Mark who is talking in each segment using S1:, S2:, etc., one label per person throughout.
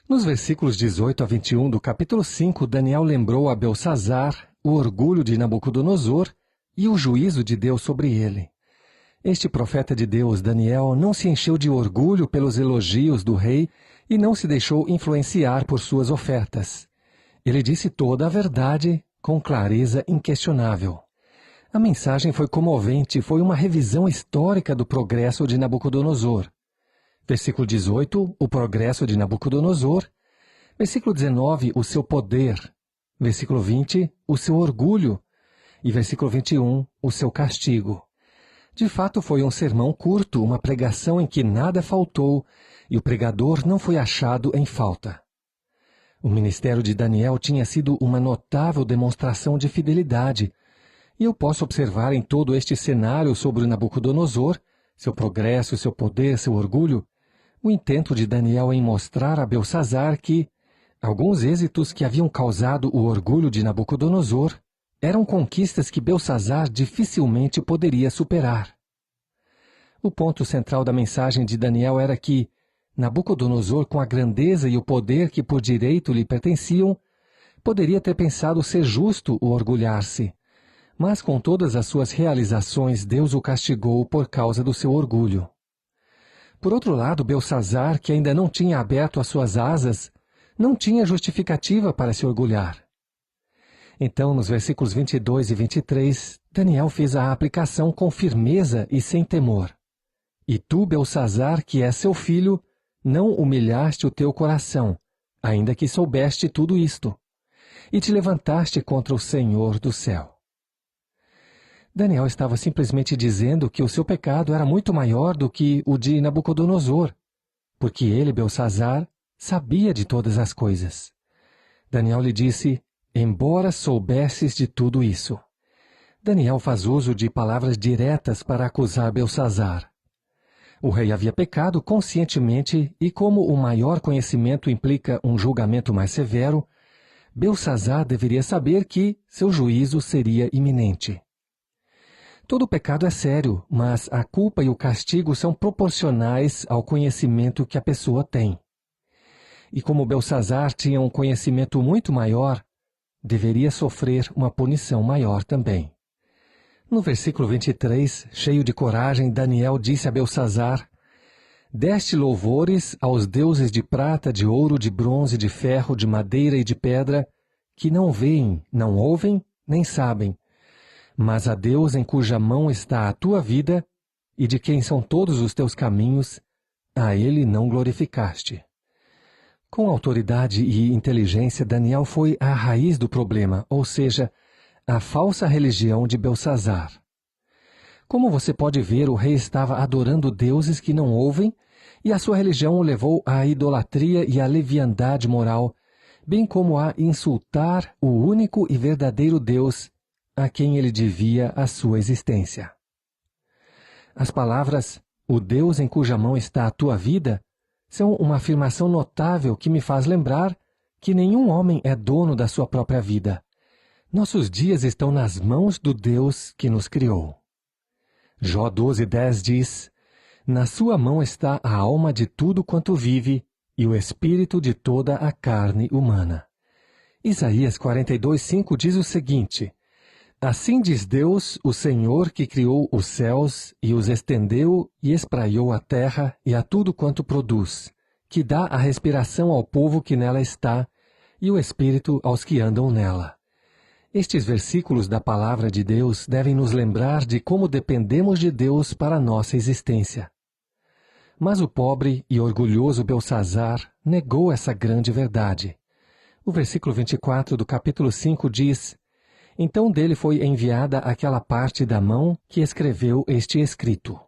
S1: Nos versículos 18 a 21 do capítulo 5, Daniel lembrou a Belsazar o orgulho de Nabucodonosor e o juízo de Deus sobre ele. Este profeta de Deus, Daniel, não se encheu de orgulho pelos elogios do rei e não se deixou influenciar por suas ofertas. Ele disse toda a verdade com clareza inquestionável. A mensagem foi comovente, foi uma revisão histórica do progresso de Nabucodonosor. Versículo 18, o progresso de Nabucodonosor. Versículo 19, o seu poder. Versículo 20, o seu orgulho. E versículo 21, o seu castigo. De fato, foi um sermão curto, uma pregação em que nada faltou, e o pregador não foi achado em falta. O ministério de Daniel tinha sido uma notável demonstração de fidelidade, e eu posso observar em todo este cenário sobre Nabucodonosor, seu progresso, seu poder, seu orgulho, o intento de Daniel em mostrar a Belsazar que alguns êxitos que haviam causado o orgulho de Nabucodonosor eram conquistas que Belsazar dificilmente poderia superar. O ponto central da mensagem de Daniel era que Nabucodonosor, com a grandeza e o poder que por direito lhe pertenciam, poderia ter pensado ser justo o orgulhar-se, mas com todas as suas realizações Deus o castigou por causa do seu orgulho. Por outro lado, Belsazar, que ainda não tinha aberto as suas asas, não tinha justificativa para se orgulhar. Então, nos versículos 22 e 23, Daniel fez a aplicação com firmeza e sem temor. E tu, Belsazar, que és seu filho, não humilhaste o teu coração, ainda que soubeste tudo isto, e te levantaste contra o Senhor do céu. Daniel estava simplesmente dizendo que o seu pecado era muito maior do que o de Nabucodonosor, porque ele, Belsazar, sabia de todas as coisas. Daniel lhe disse, embora soubesses de tudo isso. Daniel faz uso de palavras diretas para acusar Belsazar. O rei havia pecado conscientemente e como o maior conhecimento implica um julgamento mais severo, Belsazar deveria saber que seu juízo seria iminente. Todo pecado é sério, mas a culpa e o castigo são proporcionais ao conhecimento que a pessoa tem. E como Belsazar tinha um conhecimento muito maior, deveria sofrer uma punição maior também. No versículo 23, cheio de coragem, Daniel disse a Belsazar, deste louvores aos deuses de prata, de ouro, de bronze, de ferro, de madeira e de pedra, que não veem, não ouvem, nem sabem, mas a Deus em cuja mão está a tua vida e de quem são todos os teus caminhos, a ele não glorificaste. Com autoridade e inteligência, Daniel foi à raiz do problema, ou seja, a falsa religião de Belsazar. Como você pode ver, o rei estava adorando deuses que não ouvem, e a sua religião o levou à idolatria e à leviandade moral, bem como a insultar o único e verdadeiro Deus, a quem ele devia a sua existência. As palavras, o Deus em cuja mão está a tua vida, são uma afirmação notável que me faz lembrar que nenhum homem é dono da sua própria vida. Nossos dias estão nas mãos do Deus que nos criou. Jó 12:10 diz, na sua mão está a alma de tudo quanto vive e o espírito de toda a carne humana. Isaías 42:5 diz o seguinte, assim diz Deus, o Senhor que criou os céus e os estendeu e espraiou a terra e a tudo quanto produz, que dá a respiração ao povo que nela está e o espírito aos que andam nela. Estes versículos da palavra de Deus devem nos lembrar de como dependemos de Deus para a nossa existência. Mas o pobre e orgulhoso Belsazar negou essa grande verdade. O versículo 24 do capítulo 5 diz, então dele foi enviada aquela parte da mão que escreveu este escrito.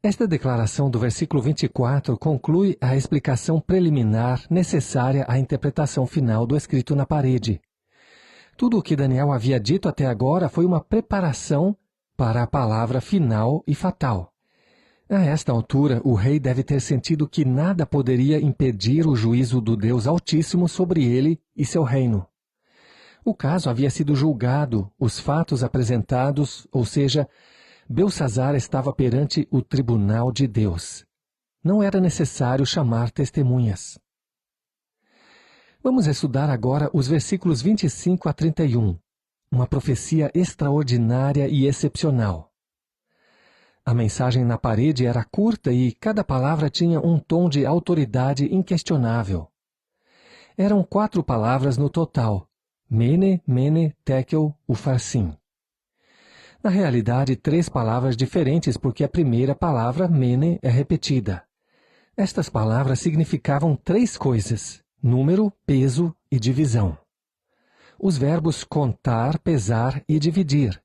S1: Esta declaração do versículo 24 conclui a explicação preliminar necessária à interpretação final do escrito na parede. Tudo o que Daniel havia dito até agora foi uma preparação para a palavra final e fatal. A esta altura, o rei deve ter sentido que nada poderia impedir o juízo do Deus Altíssimo sobre ele e seu reino. O caso havia sido julgado, os fatos apresentados, ou seja, Belsazar estava perante o tribunal de Deus. Não era necessário chamar testemunhas. Vamos estudar agora os versículos 25 a 31, uma profecia extraordinária e excepcional. A mensagem na parede era curta e cada palavra tinha um tom de autoridade inquestionável. Eram 4 palavras no total: Mene, Mene, Tekel, Ufarsim. Na realidade, 3 palavras diferentes porque a primeira palavra, Mene, é repetida. Estas palavras significavam 3 coisas: número, peso e divisão. Os verbos contar, pesar e dividir.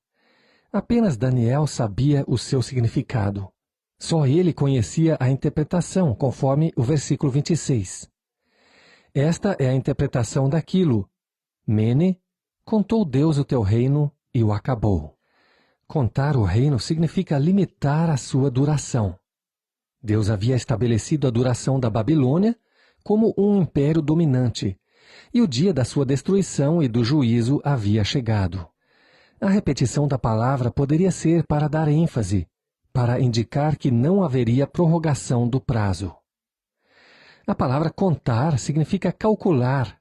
S1: Apenas Daniel sabia o seu significado. Só ele conhecia a interpretação, conforme o versículo 26. Esta é a interpretação daquilo. Mene, contou Deus o teu reino e o acabou. Contar o reino significa limitar a sua duração. Deus havia estabelecido a duração da Babilônia como um império dominante, e o dia da sua destruição e do juízo havia chegado. A repetição da palavra poderia ser para dar ênfase, para indicar que não haveria prorrogação do prazo. A palavra contar significa calcular.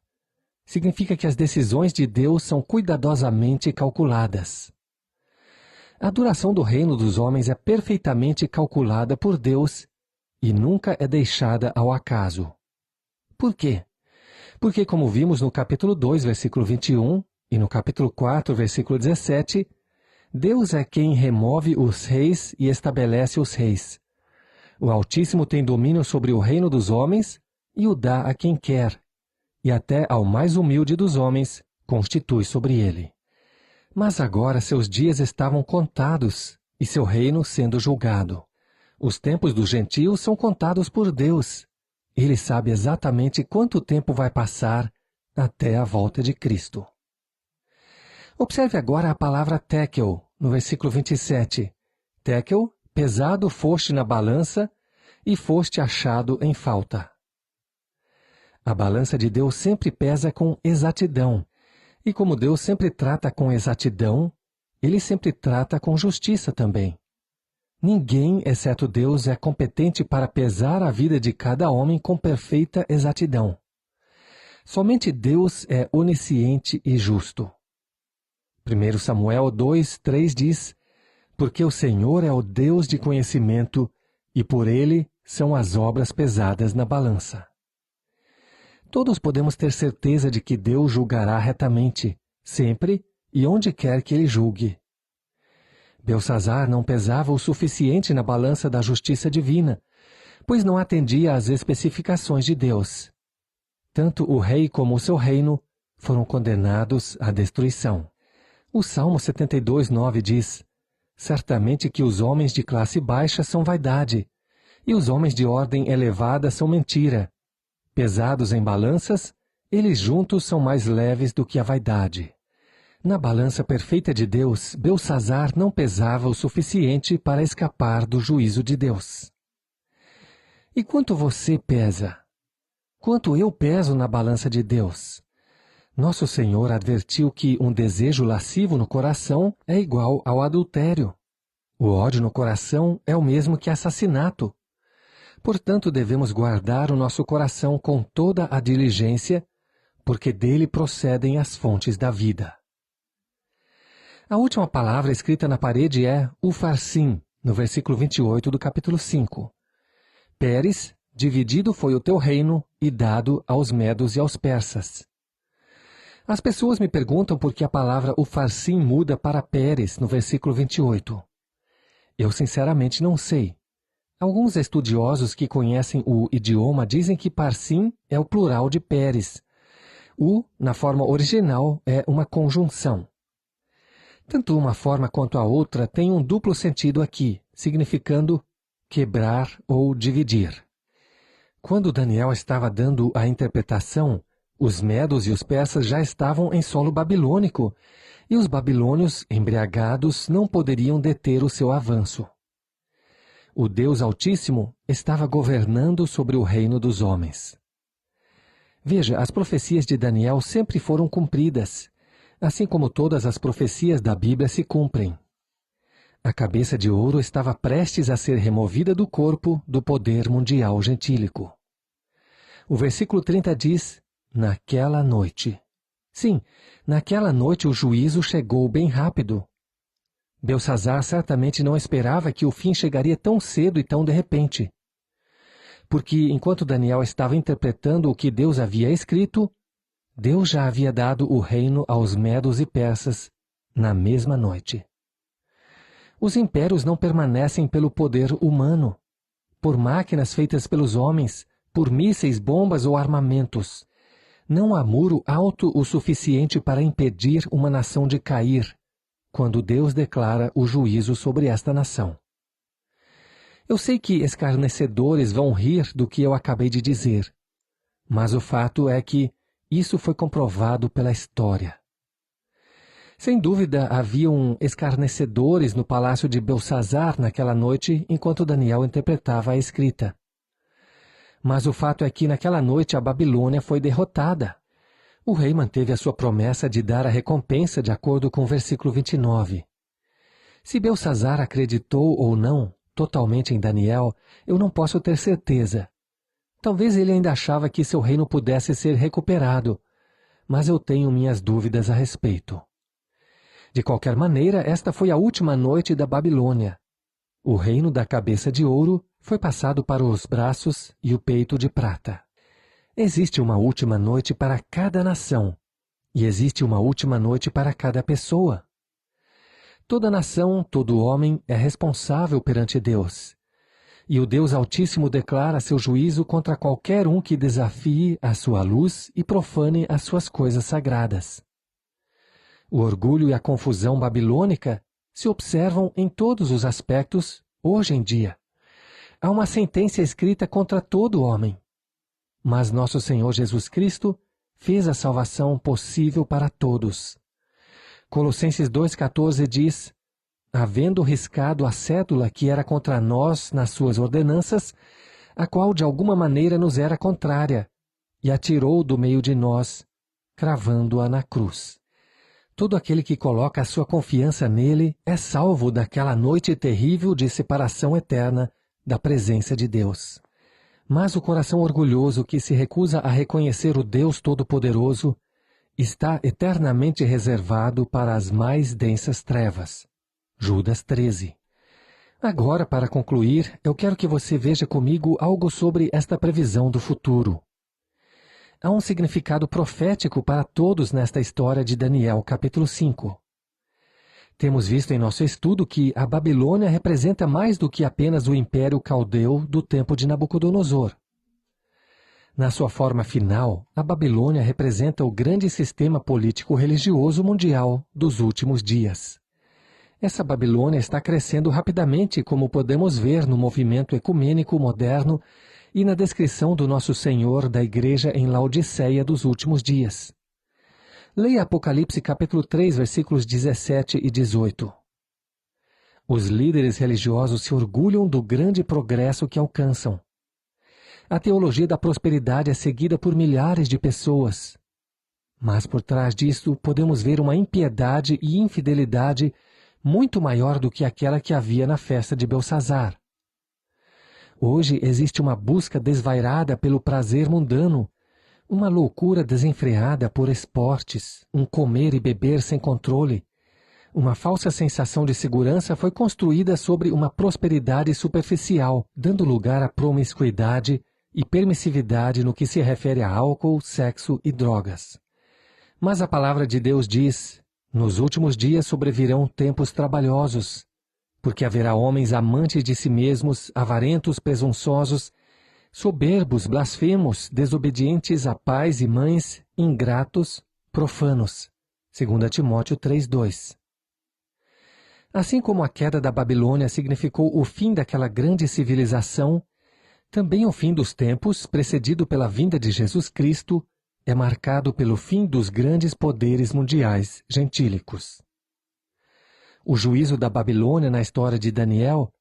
S1: Significa que as decisões de Deus são cuidadosamente calculadas. A duração do reino dos homens é perfeitamente calculada por Deus e nunca é deixada ao acaso. Por quê? Porque, como vimos no capítulo 2, versículo 21, e no capítulo 4, versículo 17, Deus é quem remove os reis e estabelece os reis. O Altíssimo tem domínio sobre o reino dos homens e o dá a quem quer, e até ao mais humilde dos homens constitui sobre ele. Mas agora seus dias estavam contados e seu reino sendo julgado. Os tempos dos gentios são contados por Deus. Ele sabe exatamente quanto tempo vai passar até a volta de Cristo. Observe agora a palavra tekel, no versículo 27. Tekel, pesado foste na balança e foste achado em falta. A balança de Deus sempre pesa com exatidão. E como Deus sempre trata com exatidão, Ele sempre trata com justiça também. Ninguém, exceto Deus, é competente para pesar a vida de cada homem com perfeita exatidão. Somente Deus é onisciente e justo. 1 Samuel 2:3 diz: Porque o Senhor é o Deus de conhecimento, e por Ele são as obras pesadas na balança. Todos podemos ter certeza de que Deus julgará retamente, sempre e onde quer que Ele julgue. Belsazar não pesava o suficiente na balança da justiça divina, pois não atendia às especificações de Deus. Tanto o rei como o seu reino foram condenados à destruição. O Salmo 72:9 diz: Certamente que os homens de classe baixa são vaidade, e os homens de ordem elevada são mentira. Pesados em balanças, eles juntos são mais leves do que a vaidade. Na balança perfeita de Deus, Belsazar não pesava o suficiente para escapar do juízo de Deus. E quanto você pesa? Quanto eu peso na balança de Deus? Nosso Senhor advertiu que um desejo lascivo no coração é igual ao adultério. O ódio no coração é o mesmo que assassinato. Portanto, devemos guardar o nosso coração com toda a diligência, porque dele procedem as fontes da vida. A última palavra escrita na parede é Ufarsim, no versículo 28 do capítulo 5. Pérez, dividido foi o teu reino e dado aos medos e aos persas. As pessoas me perguntam por que a palavra Ufarsim muda para Pérez, no versículo 28. Eu sinceramente não sei. Alguns estudiosos que conhecem o idioma dizem que Parsim é o plural de Pérez. U, na forma original, é uma conjunção. Tanto uma forma quanto a outra têm um duplo sentido aqui, significando quebrar ou dividir. Quando Daniel estava dando a interpretação, os medos e os persas já estavam em solo babilônico, e os babilônios, embriagados, não poderiam deter o seu avanço. O Deus Altíssimo estava governando sobre o reino dos homens. Veja, as profecias de Daniel sempre foram cumpridas, assim como todas as profecias da Bíblia se cumprem. A cabeça de ouro estava prestes a ser removida do corpo do poder mundial gentílico. O versículo 30 diz: naquela noite. Sim, naquela noite o juízo chegou bem rápido. Belsazar certamente não esperava que o fim chegaria tão cedo e tão de repente. Porque, enquanto Daniel estava interpretando o que Deus havia escrito, Deus já havia dado o reino aos medos e persas na mesma noite. Os impérios não permanecem pelo poder humano, por máquinas feitas pelos homens, por mísseis, bombas ou armamentos. Não há muro alto o suficiente para impedir uma nação de cair, quando Deus declara o juízo sobre esta nação. Eu sei que escarnecedores vão rir do que eu acabei de dizer, mas o fato é que isso foi comprovado pela história. Sem dúvida, haviam escarnecedores no palácio de Belsazar naquela noite, enquanto Daniel interpretava a escrita. Mas o fato é que naquela noite a Babilônia foi derrotada. O rei manteve a sua promessa de dar a recompensa de acordo com o versículo 29. Se Belsazar acreditou ou não totalmente em Daniel, eu não posso ter certeza. Talvez ele ainda achava que seu reino pudesse ser recuperado, mas eu tenho minhas dúvidas a respeito. De qualquer maneira, esta foi a última noite da Babilônia. O reino da cabeça de ouro foi passado para os braços e o peito de prata. Existe uma última noite para cada nação, e existe uma última noite para cada pessoa. Toda nação, todo homem é responsável perante Deus. E o Deus Altíssimo declara seu juízo contra qualquer um que desafie a sua luz e profane as suas coisas sagradas. O orgulho e a confusão babilônica se observam em todos os aspectos hoje em dia. Há uma sentença escrita contra todo homem. Mas nosso Senhor Jesus Cristo fez a salvação possível para todos. Colossenses 2,14 diz: havendo riscado a cédula que era contra nós nas suas ordenanças, a qual de alguma maneira nos era contrária, e atirou do meio de nós, cravando-a na cruz. Todo aquele que coloca a sua confiança nele é salvo daquela noite terrível de separação eterna da presença de Deus. Mas o coração orgulhoso que se recusa a reconhecer o Deus Todo-Poderoso está eternamente reservado para as mais densas trevas. Judas 13. Agora, para concluir, eu quero que você veja comigo algo sobre esta previsão do futuro. Há um significado profético para todos nesta história de Daniel, capítulo 5. Temos visto em nosso estudo que a Babilônia representa mais do que apenas o Império Caldeu do tempo de Nabucodonosor. Na sua forma final, a Babilônia representa o grande sistema político-religioso mundial dos últimos dias. Essa Babilônia está crescendo rapidamente, como podemos ver no movimento ecumênico moderno e na descrição do Nosso Senhor da Igreja em Laodiceia dos últimos dias. Leia Apocalipse capítulo 3, versículos 17 e 18. Os líderes religiosos se orgulham do grande progresso que alcançam. A teologia da prosperidade é seguida por milhares de pessoas. Mas por trás disso podemos ver uma impiedade e infidelidade muito maior do que aquela que havia na festa de Belsazar. Hoje existe uma busca desvairada pelo prazer mundano, uma loucura desenfreada por esportes, um comer e beber sem controle. Uma falsa sensação de segurança foi construída sobre uma prosperidade superficial, dando lugar à promiscuidade e permissividade no que se refere a álcool, sexo e drogas. Mas a palavra de Deus diz: nos últimos dias sobrevirão tempos trabalhosos, porque haverá homens amantes de si mesmos, avarentos, presunçosos, soberbos, blasfemos, desobedientes a pais e mães, ingratos, profanos. 2 Timóteo 3:2. Assim como a queda da Babilônia significou o fim daquela grande civilização, também o fim dos tempos, precedido pela vinda de Jesus Cristo, é marcado pelo fim dos grandes poderes mundiais gentílicos. O juízo da Babilônia na história de Daniel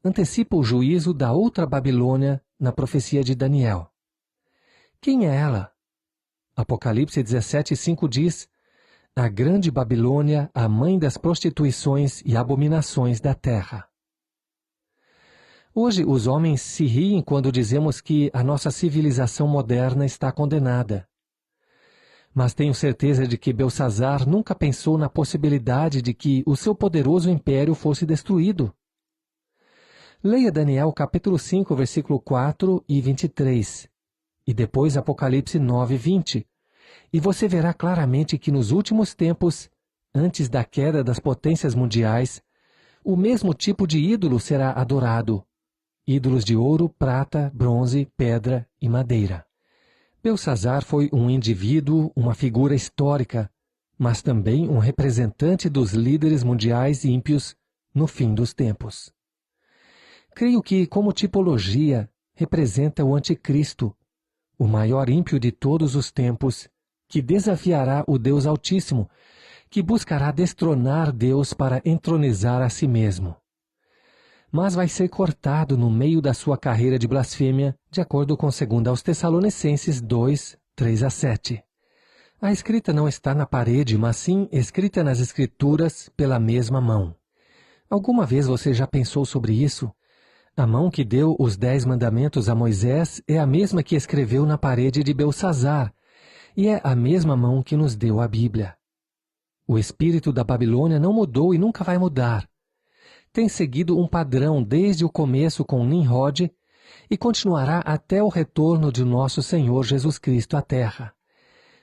S1: antecipa o juízo da outra Babilônia na profecia de Daniel. Quem é ela? Apocalipse 17:5 diz: a grande Babilônia, a mãe das prostituições e abominações da terra. Hoje os homens se riem quando dizemos que a nossa civilização moderna está condenada. Mas tenho certeza de que Belsazar nunca pensou na possibilidade de que o seu poderoso império fosse destruído. Leia Daniel capítulo 5, versículo 4 e 23, e depois Apocalipse 9, 20, e você verá claramente que nos últimos tempos, antes da queda das potências mundiais, o mesmo tipo de ídolo será adorado: ídolos de ouro, prata, bronze, pedra e madeira. Belsazar foi um indivíduo, uma figura histórica, mas também um representante dos líderes mundiais ímpios no fim dos tempos. Creio que, como tipologia, representa o Anticristo, o maior ímpio de todos os tempos, que desafiará o Deus Altíssimo, que buscará destronar Deus para entronizar a si mesmo. Mas vai ser cortado no meio da sua carreira de blasfêmia, de acordo com 2 aos Tessalonicenses 2, 3 a 7. A escrita não está na parede, mas sim escrita nas Escrituras pela mesma mão. Alguma vez você já pensou sobre isso? A mão que deu os 10 mandamentos a Moisés é a mesma que escreveu na parede de Belsazar, e é a mesma mão que nos deu a Bíblia. O espírito da Babilônia não mudou e nunca vai mudar. Tem seguido um padrão desde o começo com Nimrod e continuará até o retorno de nosso Senhor Jesus Cristo à Terra.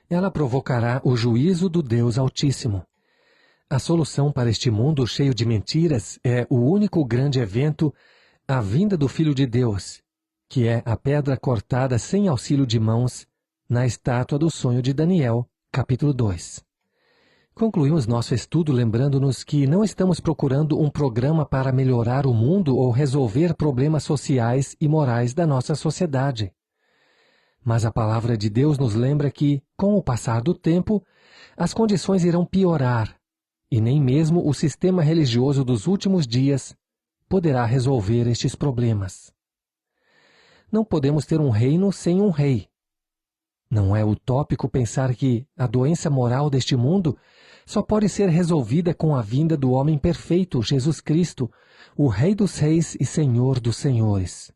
S1: Ela provocará o juízo do Deus Altíssimo. A solução para este mundo cheio de mentiras é o único grande evento, a vinda do Filho de Deus, que é a pedra cortada sem auxílio de mãos na estátua do sonho de Daniel, capítulo 2. Concluímos nosso estudo lembrando-nos que não estamos procurando um programa para melhorar o mundo ou resolver problemas sociais e morais da nossa sociedade. Mas a palavra de Deus nos lembra que, com o passar do tempo, as condições irão piorar, e nem mesmo o sistema religioso dos últimos dias poderá resolver estes problemas. Não podemos ter um reino sem um rei. Não é utópico pensar que a doença moral deste mundo só pode ser resolvida com a vinda do homem perfeito, Jesus Cristo, o Rei dos Reis e Senhor dos Senhores.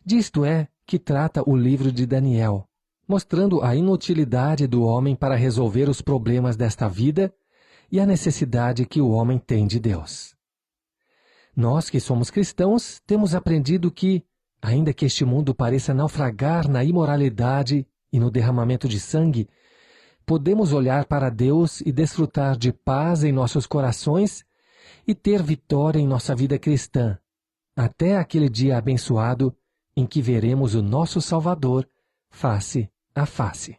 S1: Disto é que trata o livro de Daniel, mostrando a inutilidade do homem para resolver os problemas desta vida e a necessidade que o homem tem de Deus. Nós que somos cristãos temos aprendido que, ainda que este mundo pareça naufragar na imoralidade e no derramamento de sangue, podemos olhar para Deus e desfrutar de paz em nossos corações e ter vitória em nossa vida cristã, até aquele dia abençoado em que veremos o nosso Salvador face a face.